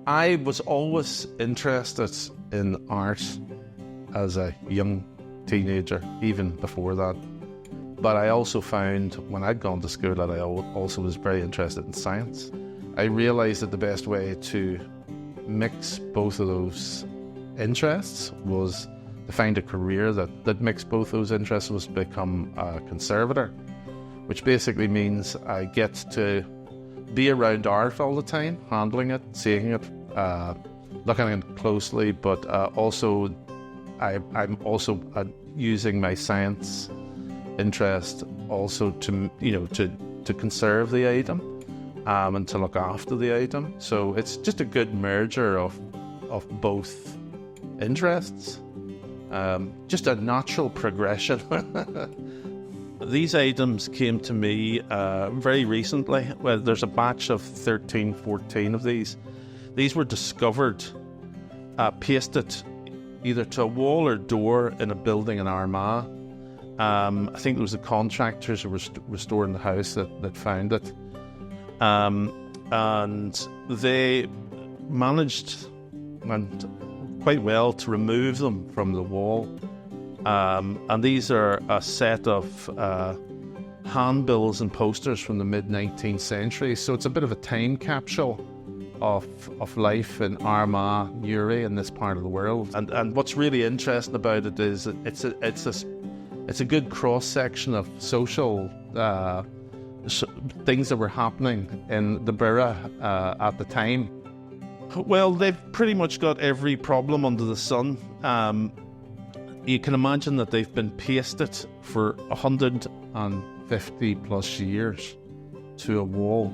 I was always interested in art as a young teenager, even before that. But I also found when I'd gone to school that I also was very interested in science. I realised that the best way to mix both of those interests was to find a career that mixed both those interests, was to become a conservator, which basically means I get to be around art all the time, handling it, seeing it, looking at it closely, but also I'm also using my science interest also to conserve the item and to look after the item. So it's just a good merger of both interests, just a natural progression. These items came to me very recently. Well, there's a batch of 13, 14 of these. These were discovered, pasted either to a wall or door in a building in Armagh. I think it was the contractors who were restoring the house that found it. And they managed quite well to remove them from the wall. And these are a set of handbills and posters from the mid-19th century. So it's a bit of a time capsule of life in Armagh, Newry, in this part of the world. And what's really interesting about it is it's a good cross-section of social things that were happening in the borough at the time. Well, they've pretty much got every problem under the sun. You can imagine that they've been pasted for 150 plus years to a wall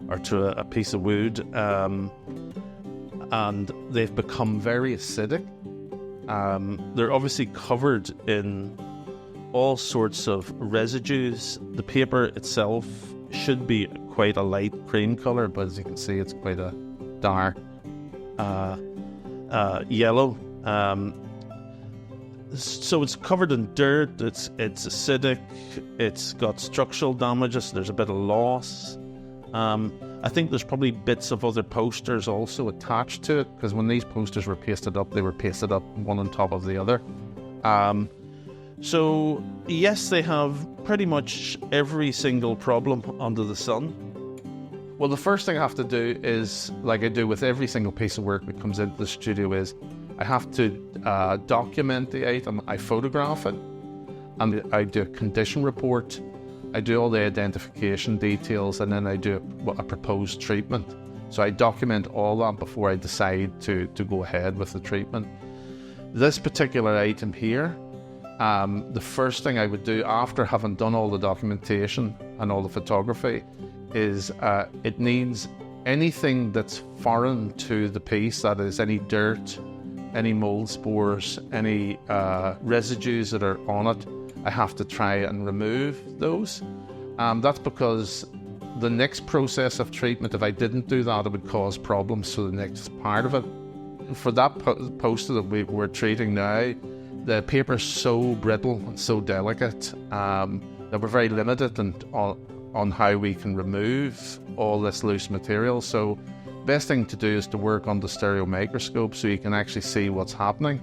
or to a piece of wood, and they've become very acidic. They're obviously covered in all sorts of residues. The paper itself should be quite a light cream colour, but as you can see, it's quite a dark yellow. So it's covered in dirt, it's acidic, it's got structural damages, there's a bit of loss. I think there's probably bits of other posters also attached to it, because when these posters were pasted up, they were pasted up one on top of the other. So yes, they have pretty much every single problem under the sun. Well, the first thing I have to do is, like I do with every single piece of work that comes into the studio, is I have to document the item. I photograph it, and I do a condition report. I do all the identification details, and then I do a proposed treatment. So I document all that before I decide to go ahead with the treatment. This particular item here, the first thing I would do after having done all the documentation and all the photography is it needs anything that's foreign to the piece, that is any dirt, any mold spores, any residues that are on it. I have to try and remove those. That's because the next process of treatment, if I didn't do that, it would cause problems for the next part of it. For that poster that we're treating now, the paper is so brittle and so delicate that we're very limited on how we can remove all this loose material. So best thing to do is to work on the stereo microscope so you can actually see what's happening.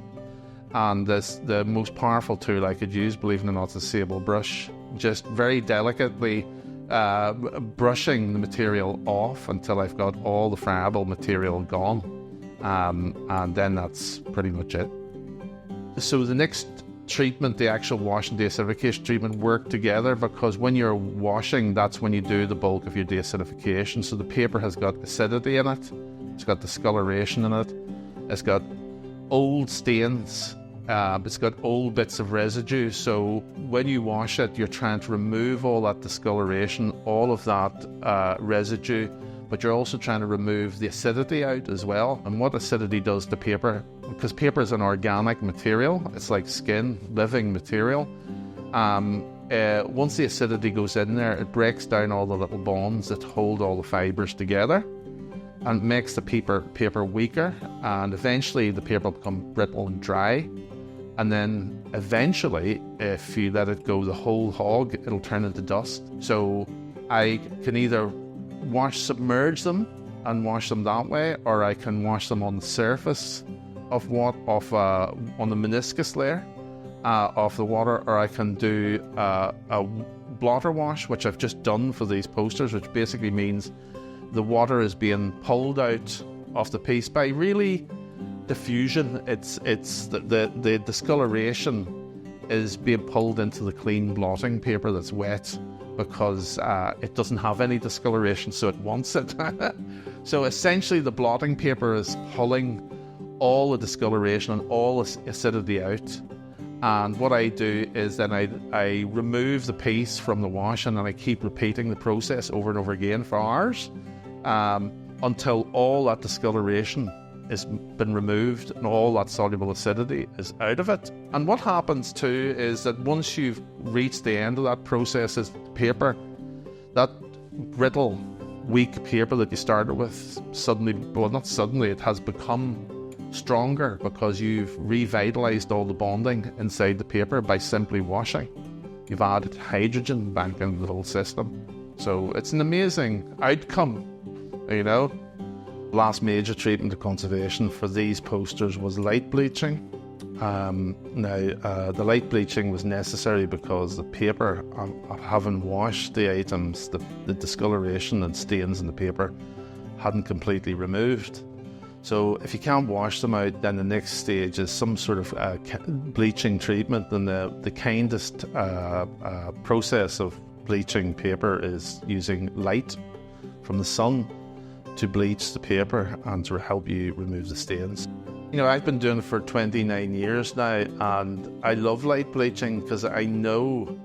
And the most powerful tool I could use, believe it or not, is a sable brush. Just very delicately brushing the material off until I've got all the friable material gone. And then that's pretty much it. So the next treatment, the actual wash and deacidification treatment, work together, because when you're washing, that's when you do the bulk of your deacidification. So the paper has got acidity in it, it's got discoloration in it, it's got old stains, it's got old bits of residue. So when you wash it, you're trying to remove all that discoloration, all of that residue, but you're also trying to remove the acidity out as well. And what acidity does to paper, because paper is an organic material, it's like skin, living material. Once the acidity goes in there, it breaks down all the little bonds that hold all the fibres together and makes the paper weaker, and eventually the paper will become brittle and dry. And then eventually, if you let it go the whole hog, it'll turn into dust. So I can either submerge them and wash them that way, or I can wash them on the surface on the meniscus layer of the water, or I can do a blotter wash, which I've just done for these posters, which basically means the water is being pulled out of the piece by really diffusion. It's the discoloration is being pulled into the clean blotting paper that's wet, because it doesn't have any discoloration, so it wants it. So essentially the blotting paper is pulling all the discoloration and all the acidity out. And what I do is then I remove the piece from the wash, and then I keep repeating the process over and over again for hours until all that discoloration has been removed and all that soluble acidity is out of it. And what happens too is that once you've reached the end of that process, is paper, that brittle, weak paper that you started with, suddenly, well, not suddenly, it has become stronger because you've revitalized all the bonding inside the paper by simply washing. You've added hydrogen back into the whole system. So it's an amazing outcome, you know. Last major treatment of conservation for these posters was light bleaching. The light bleaching was necessary because the paper, having washed the items, the discoloration and stains in the paper hadn't completely removed. So if you can't wash them out, then the next stage is some sort of bleaching treatment, and the kindest process of bleaching paper is using light from the sun to bleach the paper and to help you remove the stains. You know, I've been doing it for 29 years now, and I love light bleaching because I know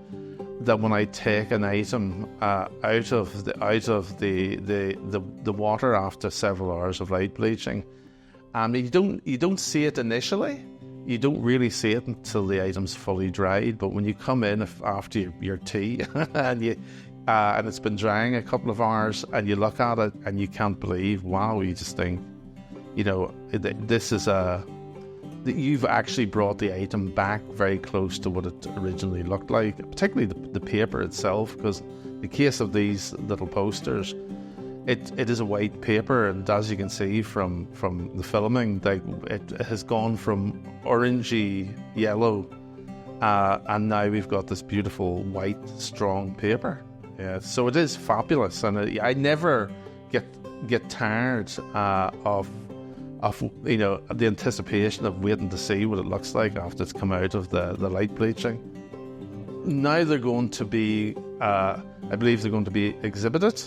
that when I take an item out of the water after several hours of light bleaching, you don't see it initially. You don't really see it until the item's fully dried. But when you come in after your tea and it's been drying a couple of hours, and you look at it and you can't believe, wow, you just think, you know, this is you've actually brought the item back very close to what it originally looked like, particularly the paper itself, because the case of these little posters, it is a white paper, and as you can see from the filming, it has gone from orangey yellow, and now we've got this beautiful white strong paper. Yeah, so it is fabulous, and I never get tired of you know, the anticipation of waiting to see what it looks like after it's come out of the light bleaching. Now they're going to be, I believe they're going to be exhibited,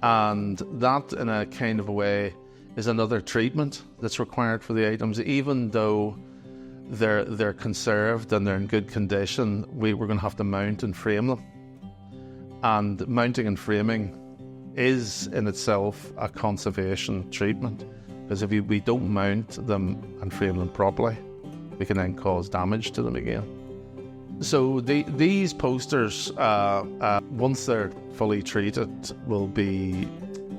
and that in a kind of a way is another treatment that's required for the items. Even though they're conserved and they're in good condition, we're going to have to mount and frame them. And mounting and framing is in itself a conservation treatment, because if we don't mount them and frame them properly, we can then cause damage to them again. So these posters, once they're fully treated, will be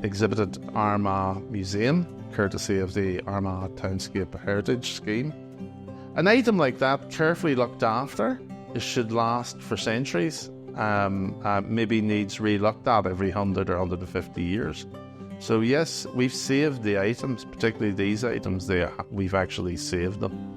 exhibited at Armagh Museum, courtesy of the Armagh Townscape Heritage Scheme. An item like that, carefully looked after, it should last for centuries. Maybe needs re-looked at every 100 or 150 years. So yes, we've saved the items, particularly these items. We've actually saved them.